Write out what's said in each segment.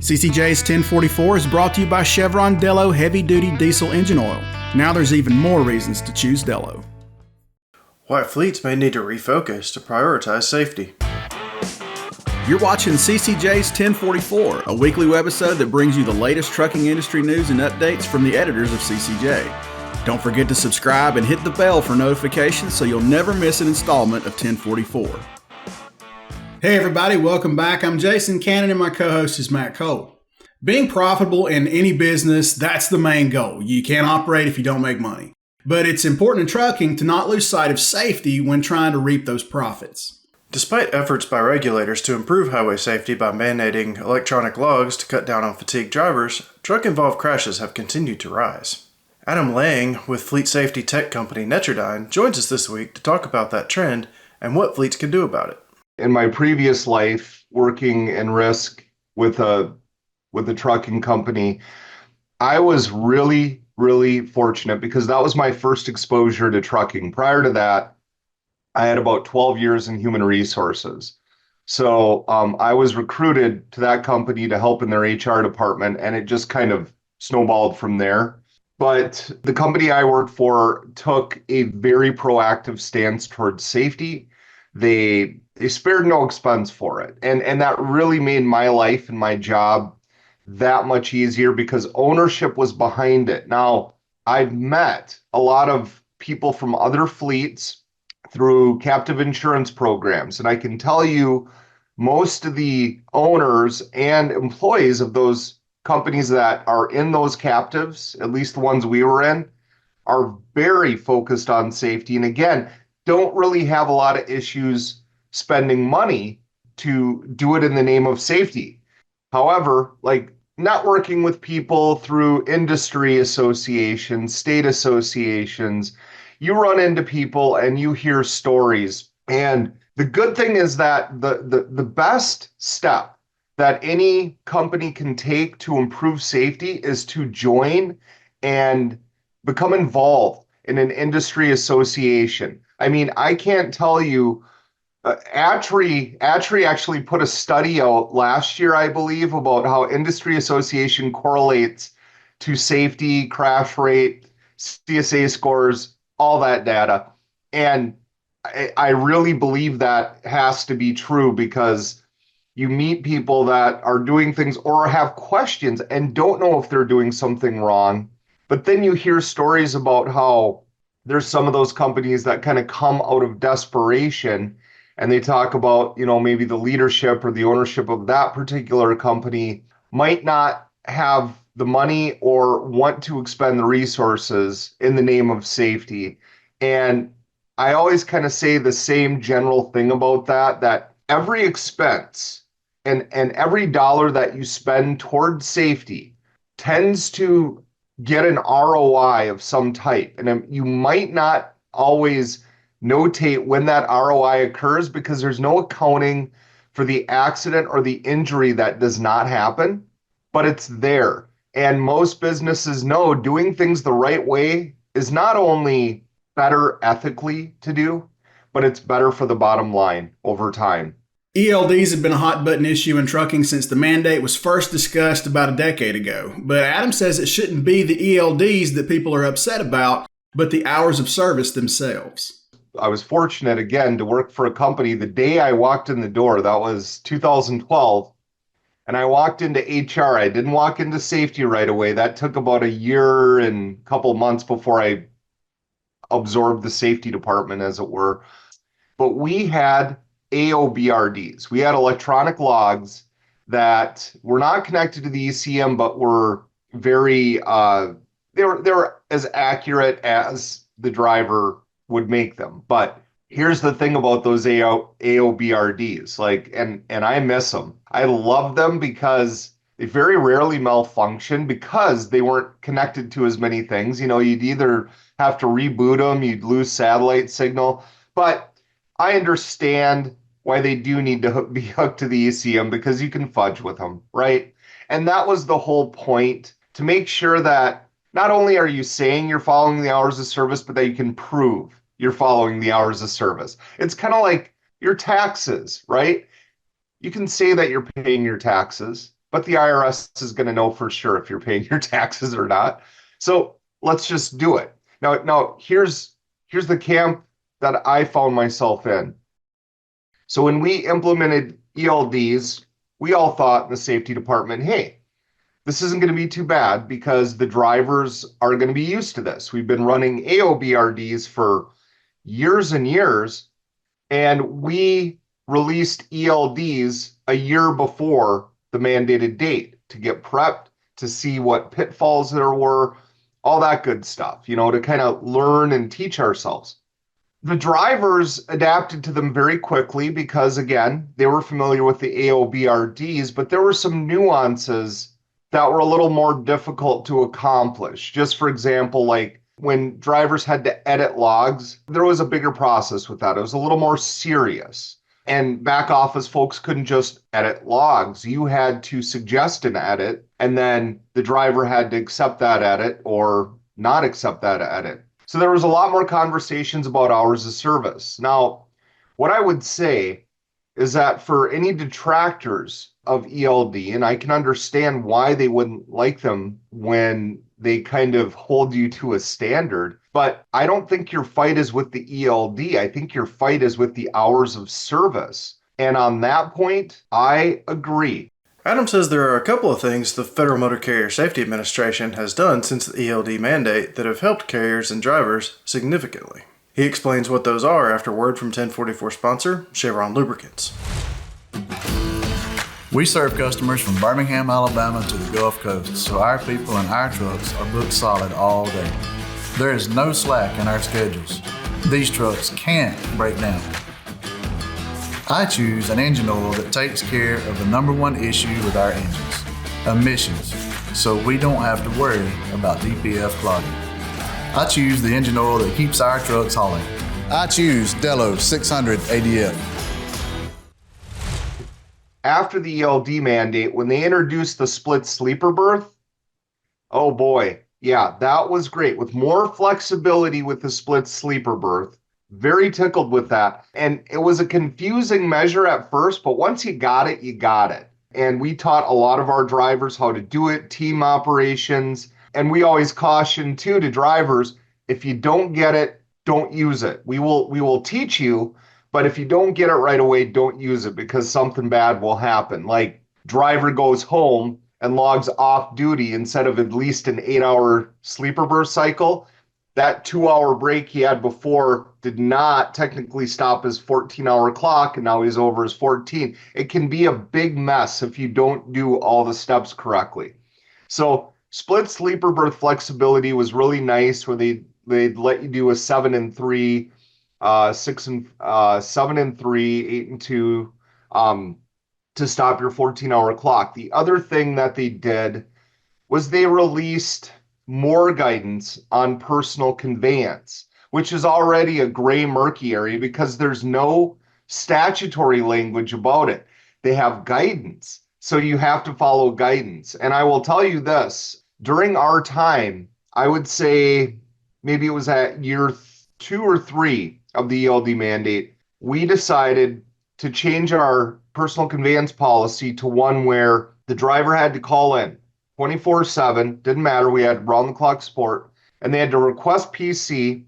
CCJ's 1044 is brought to you by Chevron Dello Heavy Duty Diesel Engine Oil. Now there's even more reasons to choose Dello. Why fleets may need to refocus to prioritize safety. You're watching CCJ's 1044, a weekly webisode that brings you the latest trucking industry news and updates from the editors of CCJ. Don't forget to subscribe and hit the bell for notifications so you'll never miss an installment of 1044. Hey everybody, welcome back. I'm Jason Cannon and my co-host is Matt Cole. Being profitable in any business, that's the main goal. You can't operate if you don't make money. But it's important in trucking to not lose sight of safety when trying to reap those profits. Despite efforts by regulators to improve highway safety by mandating electronic logs to cut down on fatigued drivers, truck-involved crashes have continued to rise. Adam Lang with fleet safety tech company Netradyne joins us this week to talk about that trend and what fleets can do about it. In my previous life, working in risk with a trucking company, I was really fortunate because that was my first exposure to trucking. Prior to that, I had about 12 years in human resources. So I was recruited to that company to help in their HR department, and it just kind of snowballed from there. But the company I worked for took a very proactive stance towards safety. They spared no expense for it. And that really made my life and my job that much easier because ownership was behind it. Now, I've met a lot of people from other fleets through captive insurance programs. And I can tell you most of the owners and employees of those companies that are in those captives, at least the ones we were in, are very focused on safety. And again, don't really have a lot of issues spending money to do it in the name of safety. However, like networking with people through industry associations, state associations, you run into people and you hear stories. And the good thing is that the best step that any company can take to improve safety is to join and become involved in an industry association. I mean, I can't tell you, ATRI actually put a study out last year, I believe, about how industry association correlates to safety, crash rate, CSA scores, all that data. And I really believe that has to be true because you meet people that are doing things or have questions and don't know if they're doing something wrong. But then you hear stories about how there's some of those companies that kind of come out of desperation and they talk about, maybe the leadership or the ownership of that particular company might not have the money or want to expend the resources in the name of safety. And I always kind of say the same general thing about that every expense and every dollar that you spend towards safety tends to get an ROI of some type. And you might not always notate when that ROI occurs because there's no accounting for the accident or the injury that does not happen, but it's there. And most businesses know doing things the right way is not only better ethically to do, but it's better for the bottom line over time. ELDs have been a hot button issue in trucking since the mandate was first discussed about a decade ago. But Adam says it shouldn't be the ELDs that people are upset about, but the hours of service themselves. I was fortunate, again, to work for a company. The day I walked in the door, that was 2012, and I walked into HR. I didn't walk into safety right away. That took about a year and a couple months before I absorbed the safety department, as it were. But we had AOBRDs. We had electronic logs that were not connected to the ECM, but were very, they were as accurate as the driver would make them. But here's the thing about those AOBRDs, and I miss them. I love them because they very rarely malfunction because they weren't connected to as many things. You'd either have to reboot them, you'd lose satellite signal, but I understand why they do need to be hooked to the ECM because you can fudge with them, right? And that was the whole point, to make sure that not only are you saying you're following the hours of service, but that you can prove you're following the hours of service. It's kind of like your taxes, right? You can say that you're paying your taxes, but the IRS is going to know for sure if you're paying your taxes or not. So let's just do it. Now here's the camp that I found myself in. So when we implemented ELDs, we all thought in the safety department, hey, this isn't going to be too bad because the drivers are going to be used to this. We've been running AOBRDs for years and years, and we released ELDs a year before the mandated date to get prepped, to see what pitfalls there were, all that good stuff, to kind of learn and teach ourselves. The drivers adapted to them very quickly because, again, they were familiar with the AOBRDs, but there were some nuances that were a little more difficult to accomplish. Just for example, like when drivers had to edit logs, there was a bigger process with that. It was a little more serious. And back office folks couldn't just edit logs. You had to suggest an edit, and then the driver had to accept that edit or not accept that edit. So there was a lot more conversations about hours of service. Now, what I would say is that for any detractors of ELD, and I can understand why they wouldn't like them when they kind of hold you to a standard, but I don't think your fight is with the ELD. I think your fight is with the hours of service. And on that point, I agree. Adam says there are a couple of things the Federal Motor Carrier Safety Administration has done since the ELD mandate that have helped carriers and drivers significantly. He explains what those are after word from 1044 sponsor, Chevron Lubricants. We serve customers from Birmingham, Alabama to the Gulf Coast, so our people and our trucks are booked solid all day. There is no slack in our schedules. These trucks can't break down. I choose an engine oil that takes care of the number one issue with our engines, emissions, so we don't have to worry about DPF clogging. I choose the engine oil that keeps our trucks hauling. I choose Delos 600 ADF. After the ELD mandate, when they introduced the split sleeper berth, oh boy, yeah, that was great. With more flexibility with the split sleeper berth, very tickled with that. And it was a confusing measure at first, but once you got it, you got it. And we taught a lot of our drivers how to do it, team operations. And we always caution too to drivers, if you don't get it, don't use it. We will teach you, but if you don't get it right away, don't use it because something bad will happen. Like driver goes home and logs off duty instead of at least an 8-hour sleeper berth cycle. That 2-hour break he had before did not technically stop his 14-hour clock, and now he's over his 14. It can be a big mess if you don't do all the steps correctly. So split sleeper berth flexibility was really nice, where they'd let you do a 7 and 3, 7 and 3, 8 and 2 to stop your 14-hour clock. The other thing that they did was they released more guidance on personal conveyance, which is already a gray, murky area because there's no statutory language about it. They have guidance, so you have to follow guidance. And I will tell you this, during our time, I would say maybe it was at year 2 or 3 of the ELD mandate, we decided to change our personal conveyance policy to one where the driver had to call in 24/7, didn't matter, we had round-the-clock support, and they had to request PC,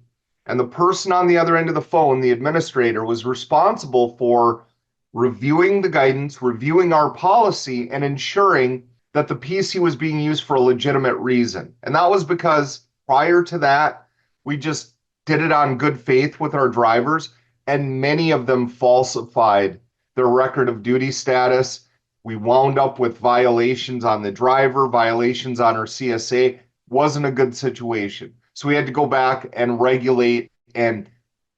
and the person on the other end of the phone, the administrator, was responsible for reviewing the guidance, reviewing our policy, and ensuring that the PC was being used for a legitimate reason. And that was because prior to that, we just did it on good faith with our drivers, and many of them falsified their record of duty status. We wound up with violations on the driver, violations on our CSA. Wasn't a good situation. So we had to go back and regulate and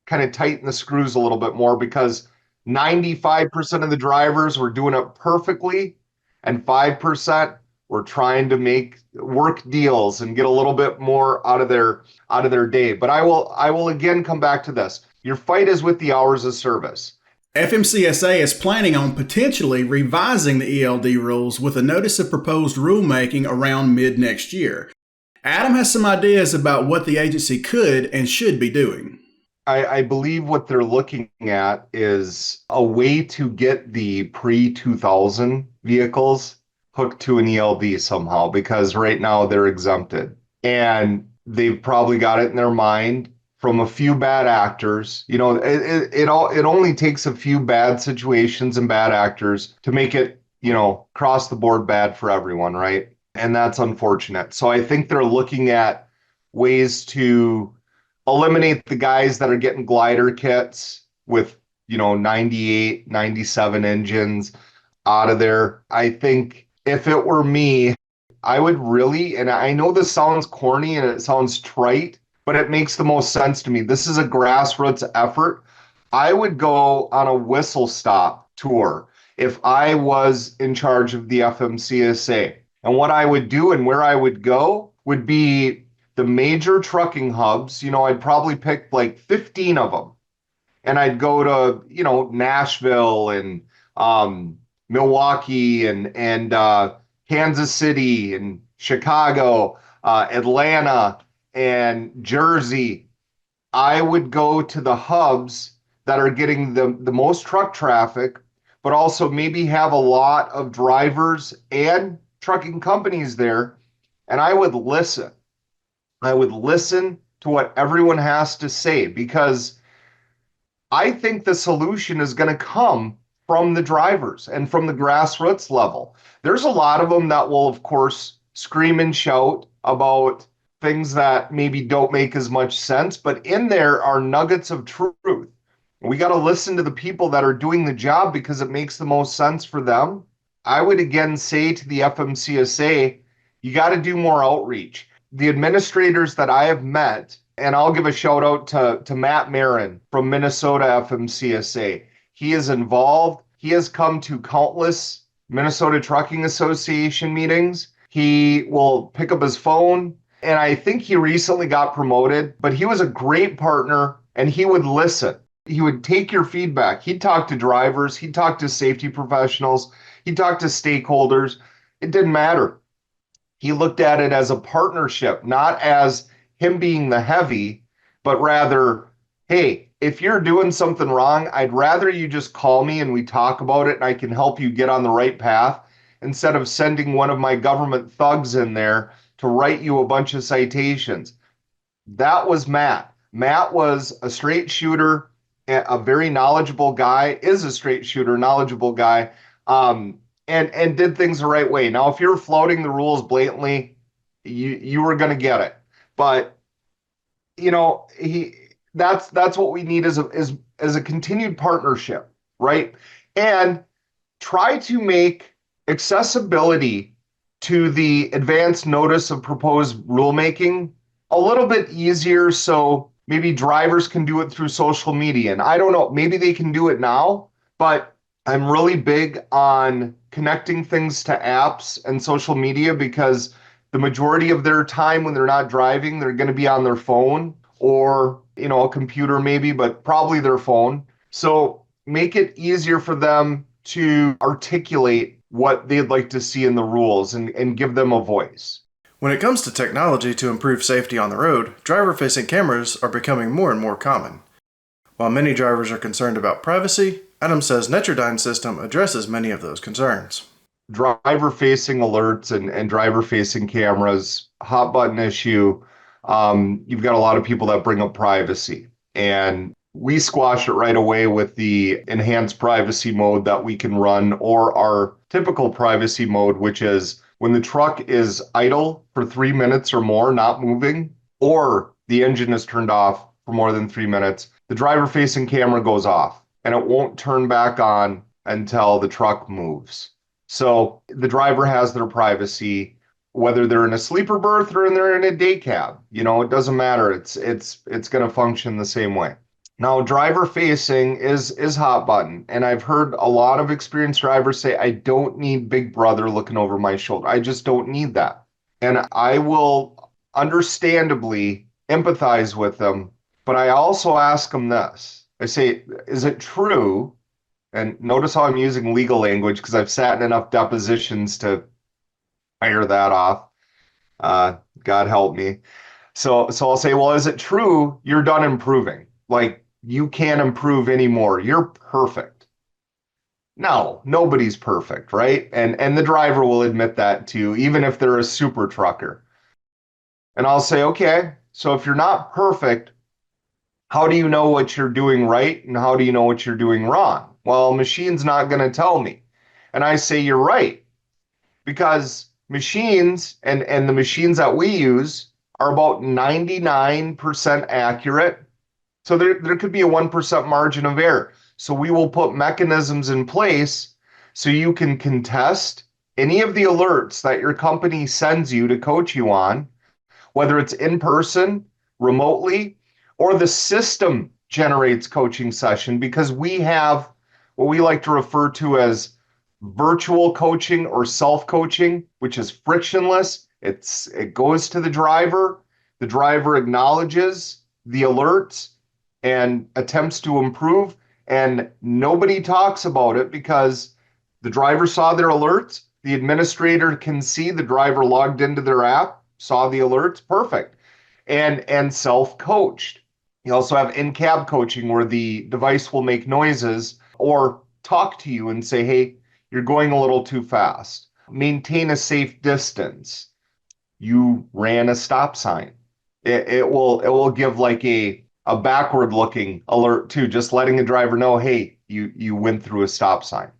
kind of tighten the screws a little bit more because 95% of the drivers were doing it perfectly and 5% were trying to make work deals and get a little bit more out of their day. But I will again come back to this. Your fight is with the hours of service. FMCSA is planning on potentially revising the ELD rules with a notice of proposed rulemaking around mid-next year. Adam has some ideas about what the agency could and should be doing. I believe what they're looking at is a way to get the pre-2000 vehicles hooked to an ELD somehow because right now they're exempted. And they've probably got it in their mind from a few bad actors. It only takes a few bad situations and bad actors to make it, across the board bad for everyone, right? And that's unfortunate. So I think they're looking at ways to eliminate the guys that are getting glider kits with, 98, 97 engines out of there. I think if it were me, I would really, and I know this sounds corny and it sounds trite, but it makes the most sense to me. This is a grassroots effort. I would go on a whistle stop tour if I was in charge of the FMCSA. And what I would do and where I would go would be the major trucking hubs. I'd probably pick like 15 of them. And I'd go to, Nashville and Milwaukee and Kansas City and Chicago, Atlanta and Jersey. I would go to the hubs that are getting the most truck traffic, but also maybe have a lot of drivers and trucking companies there. And I would listen. I would listen to what everyone has to say because I think the solution is going to come from the drivers and from the grassroots level. There's a lot of them that will, of course, scream and shout about things that maybe don't make as much sense, but in there are nuggets of truth. We got to listen to the people that are doing the job because it makes the most sense for them. I would again say to the FMCSA, you got to do more outreach. The administrators that I have met, and I'll give a shout out to Matt Marin from Minnesota FMCSA. He is involved. He has come to countless Minnesota Trucking Association meetings. He will pick up his phone, and I think he recently got promoted, but he was a great partner, and he would listen. He would take your feedback. He'd talk to drivers. He'd talk to safety professionals. He'd talk to stakeholders. It didn't matter. He looked at it as a partnership, not as him being the heavy, but rather, hey, if you're doing something wrong, I'd rather you just call me and we talk about it and I can help you get on the right path instead of sending one of my government thugs in there to write you a bunch of citations. That was Matt. Matt was a straight shooter, a very knowledgeable guy, is a straight shooter, knowledgeable guy, and did things the right way. Now, if you're flouting the rules blatantly, you were going to get it. But that's what we need as a continued partnership, right? And try to make accessibility to the advance notice of proposed rulemaking a little bit easier, so maybe drivers can do it through social media. And I don't know, maybe they can do it now, but I'm really big on connecting things to apps and social media because the majority of their time when they're not driving, they're going to be on their phone or, a computer maybe, but probably their phone. So make it easier for them to articulate what they'd like to see in the rules and give them a voice. When it comes to technology to improve safety on the road, driver-facing cameras are becoming more and more common. While many drivers are concerned about privacy, Adam says Netradyne system addresses many of those concerns. Driver-facing alerts and driver-facing cameras, hot button issue. You've got a lot of people that bring up privacy, and we squash it right away with the enhanced privacy mode that we can run, or our typical privacy mode, which is when the truck is idle for 3 minutes or more, not moving, or the engine is turned off for more than 3 minutes, the driver-facing camera goes off, and it won't turn back on until the truck moves. So the driver has their privacy, whether they're in a sleeper berth or they're in a day cab. It doesn't matter. It's going to function the same way. Now, driver facing is hot button, and I've heard a lot of experienced drivers say, I don't need Big Brother looking over my shoulder. I just don't need that. And I will understandably empathize with them, but I also ask them this. I say, is it true? And notice how I'm using legal language because I've sat in enough depositions to fire that off. God help me. So I'll say, well, is it true you're done improving? Like, you can't improve anymore. You're perfect. No, nobody's perfect, right? And the driver will admit that too, even if they're a super trucker. And I'll say, okay, so if you're not perfect, how do you know what you're doing right and how do you know what you're doing wrong? Well, machine's not going to tell me. And I say, you're right, because machines and the machines that we use are about 99% accurate. So there could be a 1% margin of error. So we will put mechanisms in place so you can contest any of the alerts that your company sends you to coach you on, whether it's in person, remotely, or the system generates coaching session, because we have what we like to refer to as virtual coaching or self-coaching, which is frictionless. It goes to the driver acknowledges the alerts and attempts to improve, and nobody talks about it because the driver saw their alerts, the administrator can see the driver logged into their app, saw the alerts, perfect, and self-coached. You also have in-cab coaching where the device will make noises or talk to you and say, hey, you're going a little too fast. Maintain a safe distance. You ran a stop sign. It will give like a backward looking alert too, just letting the driver know, hey, you went through a stop sign.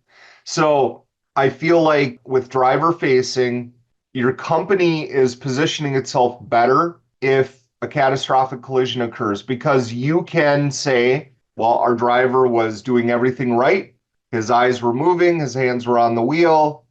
So I feel like with driver facing, your company is positioning itself better if a catastrophic collision occurs, because you can say, well, our driver was doing everything right. His eyes were moving, his hands were on the wheel,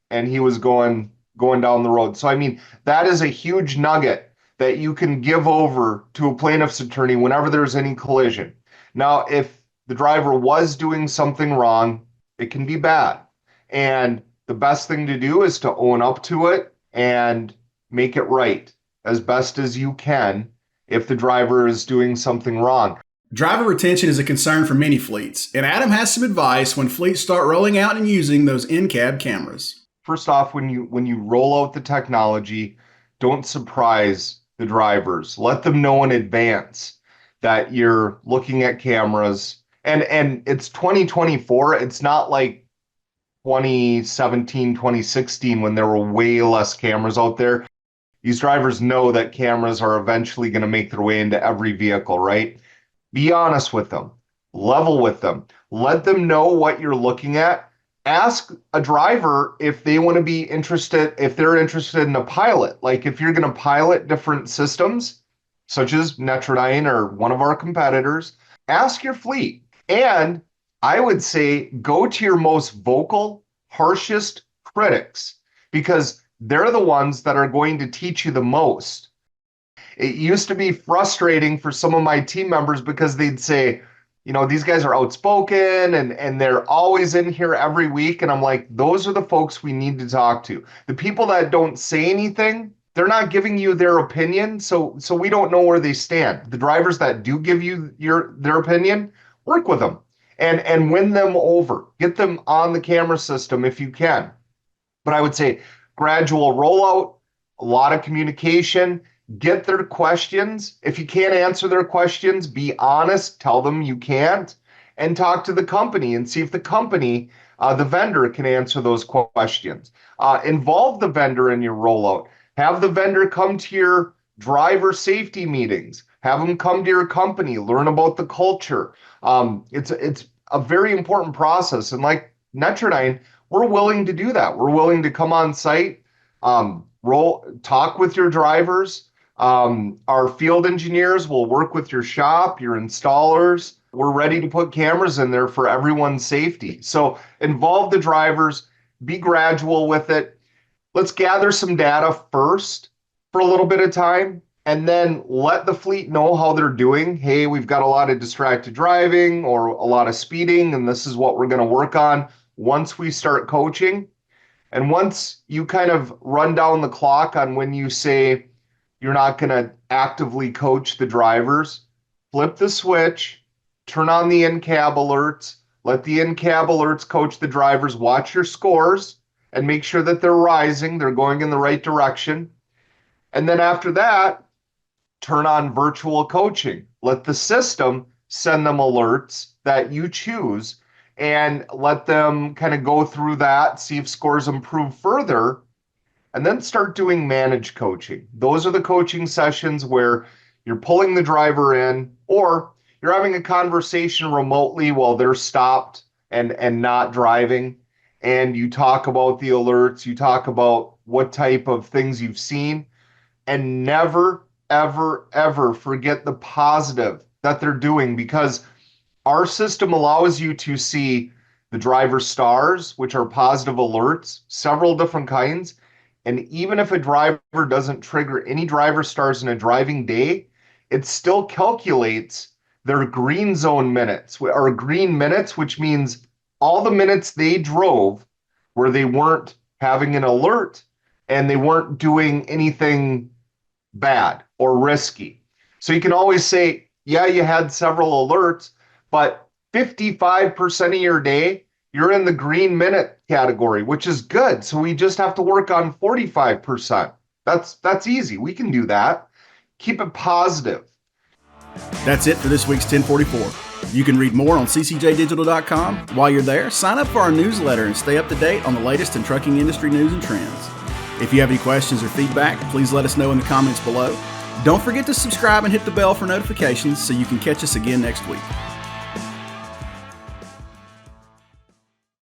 and he was going down the road. So I mean, that is a huge nugget that you can give over to a plaintiff's attorney whenever there's any collision. Now, if the driver was doing something wrong, it can be bad. And the best thing to do is to own up to it and make it right as best as you can if the driver is doing something wrong. Driver retention is a concern for many fleets, and Adam has some advice when fleets start rolling out and using those in-cab cameras. First off, when you roll out the technology, don't surprise the drivers. Let them know in advance that you're looking at cameras. And it's 2024. It's not like 2017, 2016 when there were way less cameras out there. These drivers know that cameras are eventually going to make their way into every vehicle, right? Be honest with them. Level with them. Let them know what you're looking at. Ask a driver if they want to be interested, if they're interested in a pilot. Like if you're going to pilot different systems, such as Netradyne or one of our competitors, ask your fleet. And I would say go to your most vocal, harshest critics, because they're the ones that are going to teach you the most. It used to be frustrating for some of my team members because they'd say, you know, these guys are outspoken and they're always in here every week. And I'm like, those are the folks we need to talk to. The people that don't say anything, they're not giving you their opinion. So we don't know where they stand. The drivers that do give you their opinion, work with them and win them over. Get them on the camera system if you can. But I would say gradual rollout, a lot of communication. Get their questions. If you can't answer their questions, be honest, tell them you can't, and talk to the company and see if the company, the vendor, can answer those questions. Involve the vendor in your rollout. Have the vendor come to your driver safety meetings. Have them come to your company, learn about the culture. It's a very important process. And like Netradyne, we're willing to do that. We're willing to come on site, talk with your drivers. Our field engineers will work with your shop, your installers. We're ready to put cameras in there for everyone's safety. So involve the drivers, be gradual with it. Let's gather some data first for a little bit of time, and then let the fleet know how they're doing. Hey, we've got a lot of distracted driving or a lot of speeding, and this is what we're going to work on once we start coaching. And once you kind of run down the clock on when you say, you're not going to actively coach the drivers, flip the switch, turn on the in-cab alerts, let the in-cab alerts coach the drivers, watch your scores, and make sure that they're rising, they're going in the right direction. And then after that, turn on virtual coaching. Let the system send them alerts that you choose, and let them kind of go through that, see if scores improve further, and then start doing managed coaching. Those are the coaching sessions where you're pulling the driver in, or you're having a conversation remotely while they're stopped and not driving. And you talk about the alerts, you talk about what type of things you've seen, and never, ever, ever forget the positive that they're doing, because our system allows you to see the driver stars, which are positive alerts, several different kinds. And even if a driver doesn't trigger any driver stars in a driving day, it still calculates their green zone minutes, or green minutes, which means all the minutes they drove where they weren't having an alert and they weren't doing anything bad or risky. So you can always say, yeah, you had several alerts, but 55% of your day, you're in the green minute category, which is good. So we just have to work on 45%. That's easy. We can do that. Keep it positive. That's it for this week's 1044. You can read more on ccjdigital.com. While you're there, sign up for our newsletter and stay up to date on the latest in trucking industry news and trends. If you have any questions or feedback, please let us know in the comments below. Don't forget to subscribe and hit the bell for notifications so you can catch us again next week.